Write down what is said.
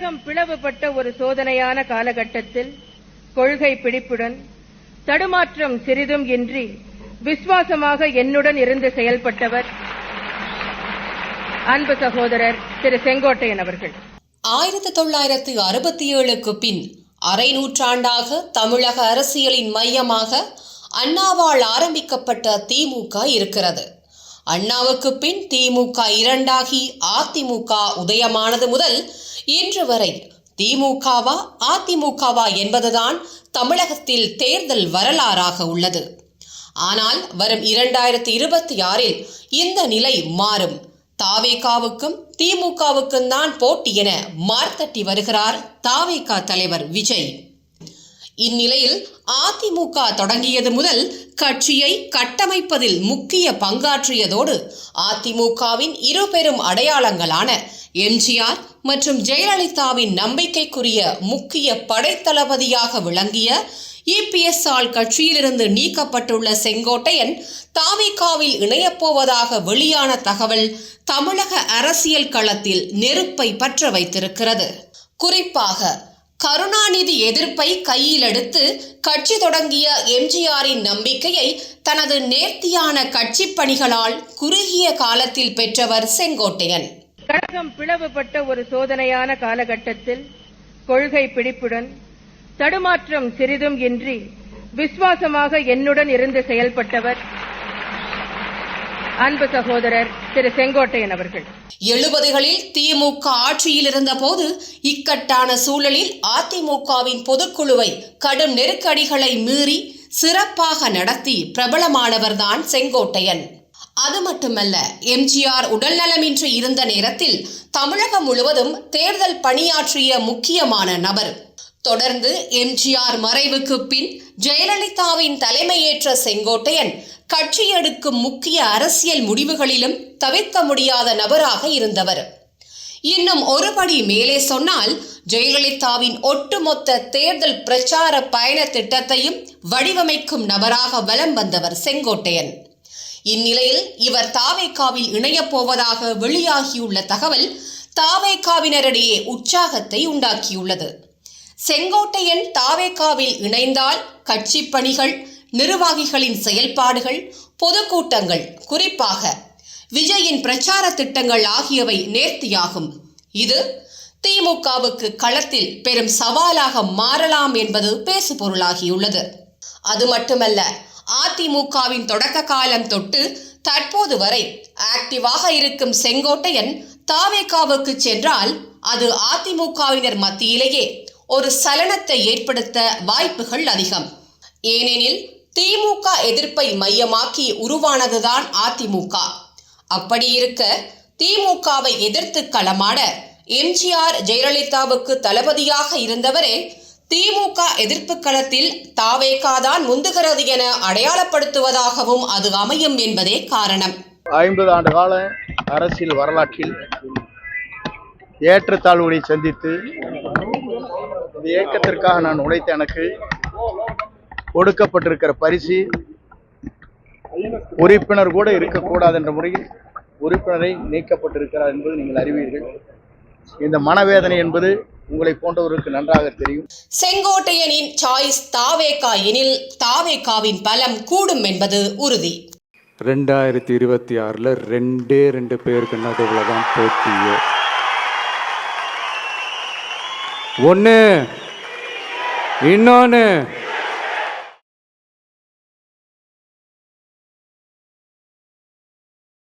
கழகம் பிளவுபட்ட ஒரு சோதனையான காலகட்டத்தில் கொள்கை பிடிப்புடன் தடுமாற்றம் சிறிதும் இன்றி விசுவாசமாக என்னுடன் இருந்து செயல்பட்டவர் அன்பு சகோதரர் திரு செங்கோட்டையன் அவர்கள். 1967க்கு பின் அரை நூற்றாண்டாக தமிழக அரசியலின் மையமாக அண்ணாவால் ஆரம்பிக்கப்பட்ட திமுக இருக்கிறது. அண்ணாவுக்கு பின் திமுக இரண்டாகி அதிமுக உதயமானது முதல் இன்று வரை திமுகவா அதிமுகவா என்பதுதான் தமிழகத்தில் தேர்தல் வரலாறாக உள்ளது. ஆனால் வரும் 2026இல் இந்த நிலை மாறும். தாவேகாவுக்கும் திமுகவுக்கும் தான் போட்டி என மார்த்தட்டி வருகிறார் தாவேகா தலைவர் விஜய். இந்நிலையில் அதிமுக தொடங்கியது முதல் கட்சியை கட்டமைப்பதில் முக்கிய பங்காற்றியதோடு அதிமுகவின் இரு பெரும் அடையாளங்களான எம்ஜிஆர் மற்றும் ஜெயலலிதாவின் நம்பிக்கைக்குரிய முக்கிய படைத்தளபதியாக விளங்கிய இபிஎஸ்-ஆல் கட்சியிலிருந்து நீக்கப்பட்டுள்ள செங்கோட்டையன் தாவேகாவில் இணையப்போவதாக வெளியான தகவல் தமிழக அரசியல் களத்தில் நெருப்பை பற்ற வைத்திருக்கிறது. குறிப்பாக கருணாநிதி எதிர்ப்பை கையில் எடுத்து கட்சி தொடங்கிய எம்ஜிஆரின் நம்பிக்கையை தனது நேர்த்தியான கட்சி பணிகளால் குறுகிய காலத்தில் பெற்றவர் செங்கோட்டையன். கழகம் பிளவுபட்ட ஒரு சோதனையான காலகட்டத்தில் கொள்கை பிடிப்புடன் தடுமாற்றம் சிறிதும் இன்றி விசுவாசமாக என்னுடன் இருந்து செயல்பட்டவர் அன்பு சகோதரர் திரு செங்கோட்டையன் அவர்கள். 70களில் திமுக ஆட்சியில் இருந்த போது இக்கட்டான சூழலில் அதிமுகவின் பொதுக்குழுவை கடும் நெருக்கடிகளை மீறி சிறப்பாக நடத்தி பிரபலமானவர்தான் செங்கோட்டையன். அது மட்டுமல்ல, எம்ஜிஆர் உடல்நலமின்றி இருந்த நேரத்தில் தமிழகம் முழுவதும் தேர்தல் பணியாற்றிய முக்கியமான நபர். தொடர்ந்து எம்ஜிஆர் மறைவுக்கு பின் ஜெயலலிதாவின் தலைமையேற்ற செங்கோட்டையன் கட்சி எடுக்கும் முக்கிய அரசியல் முடிவுகளிலும் தவிர்க்க முடியாத நபராக இருந்தவர். இன்னும் ஒருபடி மேலே சொன்னால், ஜெயலலிதாவின் ஒட்டுமொத்த தேர்தல் பிரச்சார பயண திட்டத்தையும் வடிவமைக்கும் நபராக வலம் வந்தவர் செங்கோட்டையன். இந்நிலையில் இவர் தாவேகாவில் இணையப் போவதாக வெளியாகியுள்ள தகவல் தாவேகாவினரிடையே உற்சாகத்தை உண்டாக்கியுள்ளது. செங்கோட்டையன் தாவேகாவில் இணைந்தால் கட்சி பணிகள், நிர்வாகிகளின் செயல்பாடுகள், பொதுக்கூட்டங்கள், குறிப்பாக விஜயின் பிரச்சார திட்டங்கள் ஆகியவை நேர்த்தியாகும். இது திமுகவுக்கு களத்தில் பெரும் சவாலாக மாறலாம் என்பது பேசுபொருளாகியுள்ளது. அது மட்டுமல்ல, அதிமுகவின் தொடக்க காலம் தொட்டு தற்போது வரை ஆக்டிவாக இருக்கும் செங்கோட்டையன் தாவேகாவுக்கு சென்றால் அது அதிமுகவினர் மத்தியிலேயே ஒரு சலனத்தை ஏற்படுத்த வாய்ப்புகள் அதிகம். ஏனெனில் திமுக எதிர்ப்பை மையமாக்கி உருவானதுதான் அதிமுக. அப்படி இருக்க திமுகவை எதிர்த்து களமாட எம்ஜிஆர் ஜெயலலிதாவுக்கு தளபதியாக இருந்தவரே திமுக எதிர்ப்பு களத்தில் தாவேகா தான் முந்துகிறது என அடையாளப்படுத்துவதாகவும் அது அமையும் என்பதே காரணம். 50 ஆண்டு கால அரசியல் வரலாற்றில் ஏற்றத்தாழ்வுகளை சந்தித்து இந்த இயக்கத்திற்காக நான் உழைத்த எனக்கு கொடுக்கப்பட்டிருக்கிற பரிசு உறுப்பினர் கூட இருக்கக்கூடாது என்ற முறையில் உறுப்பினரை நீக்கப்பட்டிருக்கிறார் என்பது நீங்கள் அறிவீர்கள். இந்த மனவேதனை என்பது உங்களை போன்றவருக்கு நன்றாக தெரியும். செங்கோட்டையனின் சாய்ஸ் தாவேகா எனில் தாவேகாவின் பலம் கூடும் என்பது உறுதி. 2026ல் 2 பேருக்கு நடுவில் தான் போட்டியே. ஒன்று, இன்னொன்று